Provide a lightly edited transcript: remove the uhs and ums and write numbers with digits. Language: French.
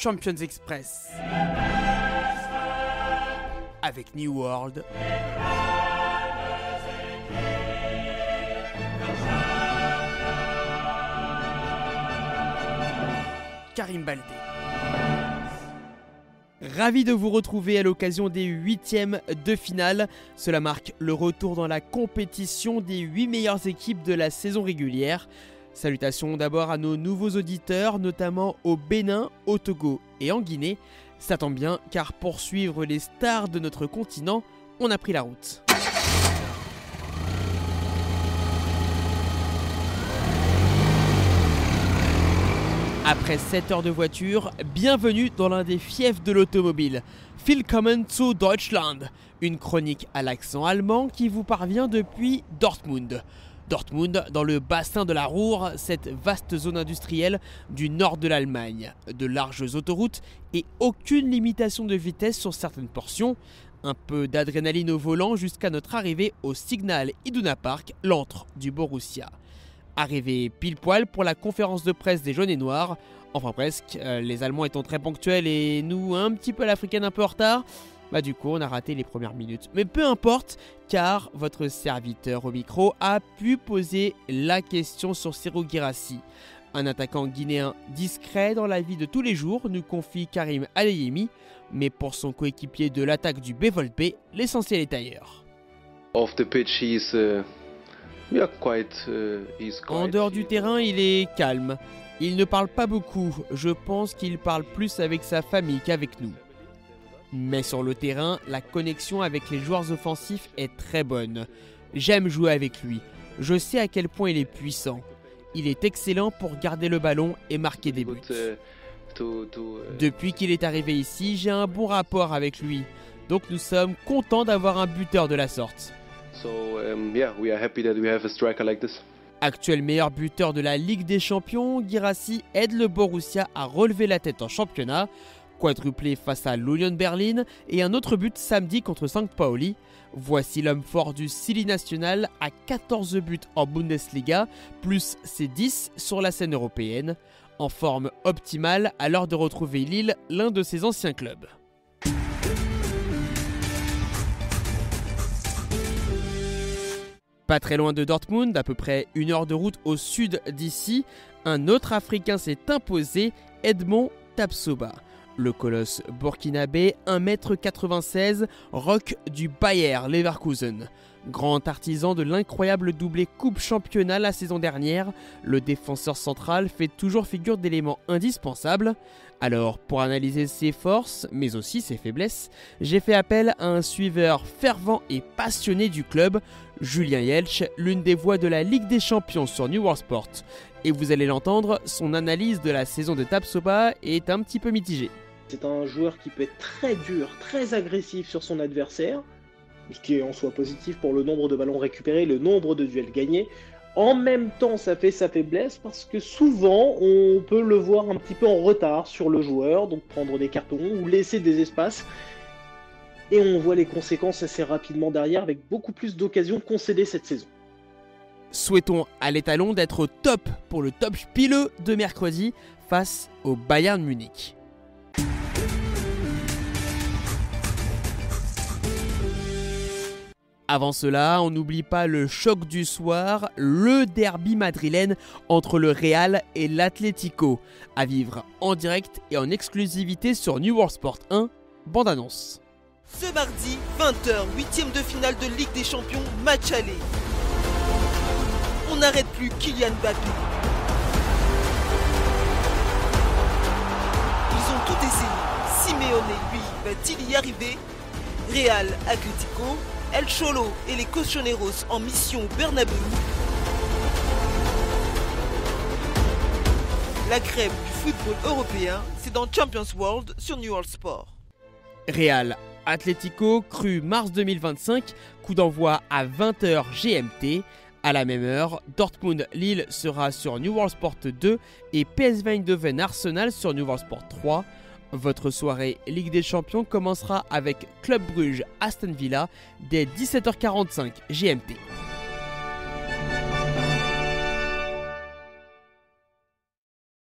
Champions Express. Avec New World. Karim Baldé. Ravi de vous retrouver à l'occasion des 8e de finale. Cela marque le retour dans la compétition des 8 meilleures équipes de la saison régulière. Salutations d'abord à nos nouveaux auditeurs, notamment au Bénin, au Togo et en Guinée. Ça tombe bien car pour suivre les stars de notre continent, on a pris la route. Après 7 heures de voiture, bienvenue dans l'un des fiefs de l'automobile. Willkommen zu Deutschland, une chronique à l'accent allemand qui vous parvient depuis Dortmund. Dortmund, dans le bassin de la Ruhr, cette vaste zone industrielle du nord de l'Allemagne. De larges autoroutes et aucune limitation de vitesse sur certaines portions. Un peu d'adrénaline au volant jusqu'à notre arrivée au Signal Iduna Park, l'antre du Borussia. Arrivé pile poil pour la conférence de presse des jaunes et noirs, enfin presque, les Allemands étant très ponctuels et nous un petit peu l'africaine un peu en retard, du coup on a raté les premières minutes. Mais peu importe, car votre serviteur au micro a pu poser la question sur Serhou Guirassy. Un attaquant guinéen discret dans la vie de tous les jours, nous confie Karim Adeyemi, mais pour son coéquipier de l'attaque du BVB, l'essentiel est ailleurs. Off the pitch, En dehors du terrain, il est calme. Il ne parle pas beaucoup. Je pense qu'il parle plus avec sa famille qu'avec nous. Mais sur le terrain, la connexion avec les joueurs offensifs est très bonne. J'aime jouer avec lui. Je sais à quel point il est puissant. Il est excellent pour garder le ballon et marquer des buts. Depuis qu'il est arrivé ici, j'ai un bon rapport avec lui. Donc nous sommes contents d'avoir un buteur de la sorte. We are happy that we have a striker like this. Actuel meilleur buteur de la Ligue des Champions, Guirassy aide le Borussia à relever la tête en championnat. Quadruplé face à l'Union Berlin et un autre but samedi contre St. Pauli. Voici l'homme fort du Silly National à 14 buts en Bundesliga, plus ses 10 sur la scène européenne. En forme optimale à l'heure de retrouver Lille, l'un de ses anciens clubs. Pas très loin de Dortmund, à peu près 1 heure de route au sud d'ici, un autre Africain s'est imposé, Edmond Tapsoba. Le colosse burkinabé, 1,96 m, rock du Bayer Leverkusen. Grand artisan de l'incroyable doublé Coupe Championnat la saison dernière, le défenseur central fait toujours figure d'élément indispensable. Alors, pour analyser ses forces, mais aussi ses faiblesses, j'ai fait appel à un suiveur fervent et passionné du club, Julien Jeltsch, l'une des voix de la Ligue des Champions sur New World Sport. Et vous allez l'entendre, son analyse de la saison de Tapsoba est un petit peu mitigée. C'est un joueur qui peut être très dur, très agressif sur son adversaire, ce qui est en soi positif pour le nombre de ballons récupérés, le nombre de duels gagnés. En même temps, ça fait sa faiblesse parce que souvent, on peut le voir un petit peu en retard sur le joueur, donc prendre des cartons ou laisser des espaces. Et on voit les conséquences assez rapidement derrière, avec beaucoup plus d'occasions concédées cette saison. Souhaitons à l'étalon d'être au top pour le top Spiele de mercredi face au Bayern Munich. Avant cela, on n'oublie pas le choc du soir, le derby madrilène entre le Real et l'Atlético, à vivre en direct et en exclusivité sur New World Sport 1, bande-annonce. Ce mardi, 20h, 8e de finale de Ligue des Champions, match aller. On n'arrête plus Kylian Mbappé. Ils ont tout essayé. Simeone, lui, va-t-il y arriver? Real, Atlético, El Cholo et les Colchoneros en mission Bernabéu. La crème du football européen, c'est dans Champions World sur New World Sport. Real Atlético, cru mars 2025, coup d'envoi à 20h GMT. À la même heure, Dortmund-Lille sera sur New World Sport 2 et PSV Eindhoven Arsenal sur New World Sport 3. Votre soirée Ligue des Champions commencera avec Club Brugge Aston Villa dès 17h45 GMT.